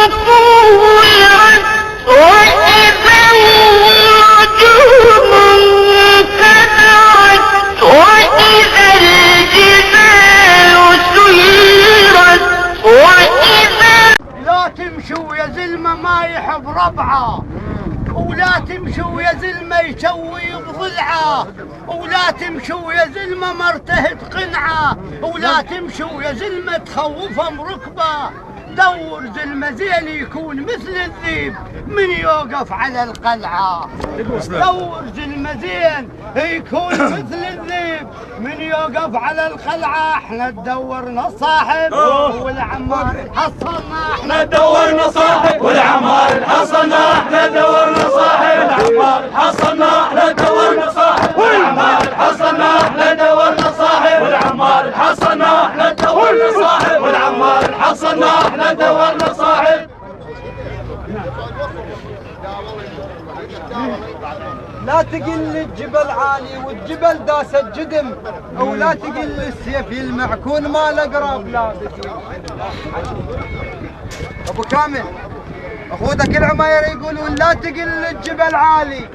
طولت وإذا النجوم انكدرت وإذا الجبال سيرت وإذا لا تمشوا يا زلمة ما يحب ربعه، ولا تمشوا يا زلمة يسوي بضلعه، ولا تمشوا يا زلمة مرتهد قنعه، ولا تمشوا يا زلمة تخوفه مركبه. دور زلمة زين يكون مثل الذيب من يوقف على القلعة. دور زلمة زين يكون مثل الذيب من يوقف على القلعة. احنا دورنا صاحب والعمار حصلنا، احنا دورنا صاحب والعمار حصلنا، احنا دورنا صاحب والعمار حصلنا، احنا دورنا صاحب والعمار حصلنا، احنا دورنا صاحب والعمار حصلنا، احنا دورنا صاحب والعمار حصلنا، احنا دورنا صاحب. لا تقل الجبل عالي والجبل داس الجدم، او لا تقل السيف المعكون ما الاقرب لابس. ابو كامل اخوذك العماير يقولون لا تقل الجبل عالي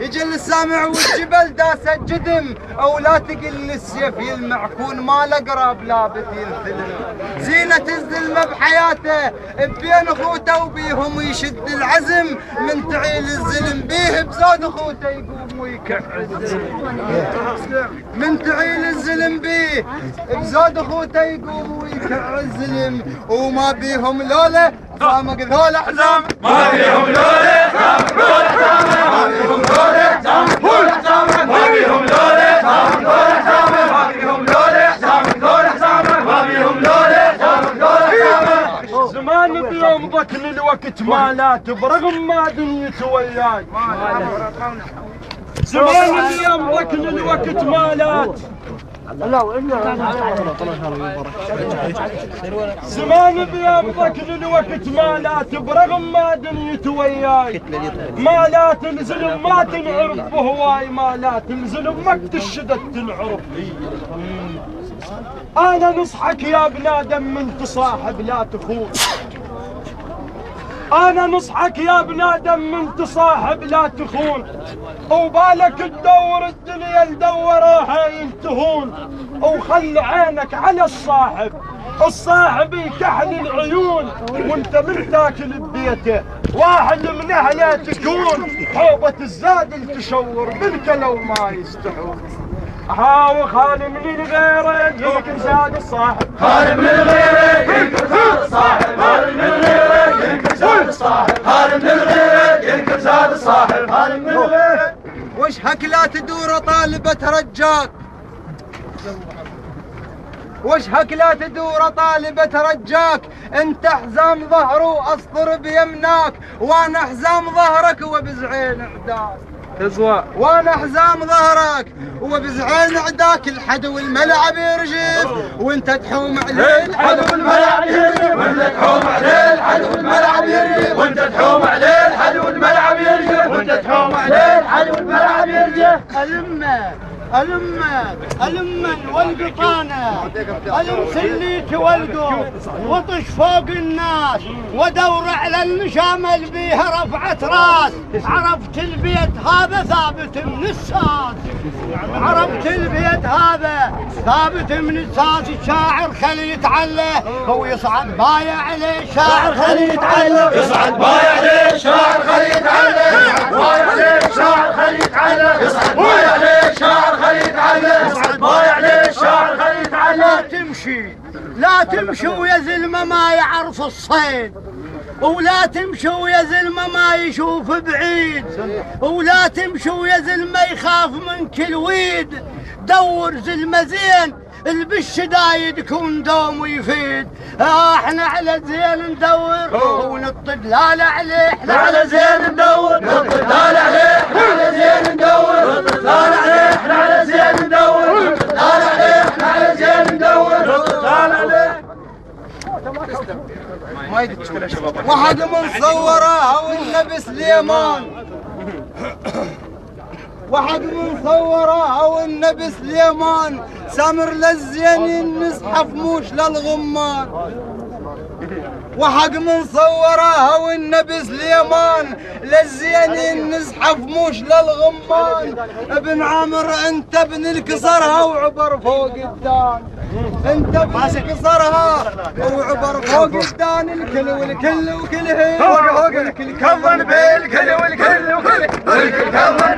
يجل السامع والجبل داس الجدم، او لا تقل السيف المعكون ما الاقرب لابس ينثلم. زينة الزلمة بحياته بين اخوته وبيهم يشد العزم، من تعيل الزلم بيه بزود اخوته يقوم ويكع الزلم. من تعيل الزلم بيه بزود اخوته يقوم ويكع الزلم، وما بيهم لوله حزامك ذول حزام، ما بيهم لوله حزامك ذول حزامك، ما بيهم لوله حزامك ذول حزامك، ما بيهم لوله حزامك ذول حزامك، ما بيهم لوله حزامك ذول حزامك، ما بيهم لوله حزامك ذول حزامك. زمان بيوم ضكن الوقت مالات برغم ما دنيته وياي، زمان بيوم ضكن الوقت مالات، زمان بيوم ضكن الوقت مالات برغم ما دنيته وياي. مالات الزلم ما تنعرف بهواي، مالات الزلم وقت الشدة تنعرف لي. انا نصحك يا ابن ادم من تصاحب لا تخون، انا نصحك يا ابن ادم من تصاحب لا تخون، وبالك تدور الدنيا لدورها ينتهون، وخلي عينك على الصاحب، الصاحب يكحل العيون وانت من تاكل ببيته، واحد من اهله تكون حوبة الزاد تشور منك لو ما يستحون. هاو خالي من الغيره يمكن زاد الصاحب، خالي من الغيره يمكن زاد الصاحب، خالي من الغيره يمكن زاد الصاحب، خالي من الغيره يمكن زاد الصاحب، خالي من الغيره. وجهك لا تدور طالبة رجاك، وجهك لا تدور طالبة رجاك، انت حزام ظهر واصطر بيمناك، وانا حزام ظهرك وبزعين عداك. تزوى وانا حزام ظهرك وبزعين عداك، الحدو الملعب يرجف وانت تحوم عليه، الحدو الملعب يرجف وانت تحوم عليه، الحدو الملعب يرجف وانت تحوم عليه، الحدو الملعب يرجف وانت تحوم عليه، الحدو الملعب يرجف. ألما والبطانة ألم سليت والقوم وطش فوق الناس ودور على النشامل بيها رفعت راس. عرفت البيت هذا ثابت من الساس، عرفت البيت هذا ثابت من الساس. الشاعر خلي يتعلى هو يصعد بايع عليه، الشاعر خلي يتعلى يصعد بايع عليه، الشاعر خلي يتعلى يصعد بايع عليه، الشاعر خلي يتعلى يصعد بايع عليه، الشاعر خلي يتعلى يصعد بايع عليه، الشاعر خلي يتعلى. لا تمشوا يا زلمة ما يعرف الصيد، ولا تمشوا يا زلمة ما يشوف بعيد، ولا تمشوا يا زلمة يخاف من كل ويد. دور زلمة زين البش دايد يكون دوم ويفيد. احنا على الزين ندور ونطد لا عليه، احنا على زين ندور نطد لا عليه، احنا على زين ندور نطد لا عليه، احنا على زين ندور نطد لا عليه، احنا على زين ندور نطد لا عليه. واحد من صوره والنبي سليمان، واحد من صوره والنبي سليمان، سامر للزين نزحف موش للغمان. وحق من صورها والنبي سليمان للزينين نزحف موش للغمان. ابن عامر انت ابن الكسرها وعبر فوق الدان، انت ابن الكسرها وعبر فوق الدان. الكل والكل وكل هي فوق الكل كظن بالكل والكل وكل والكل كظن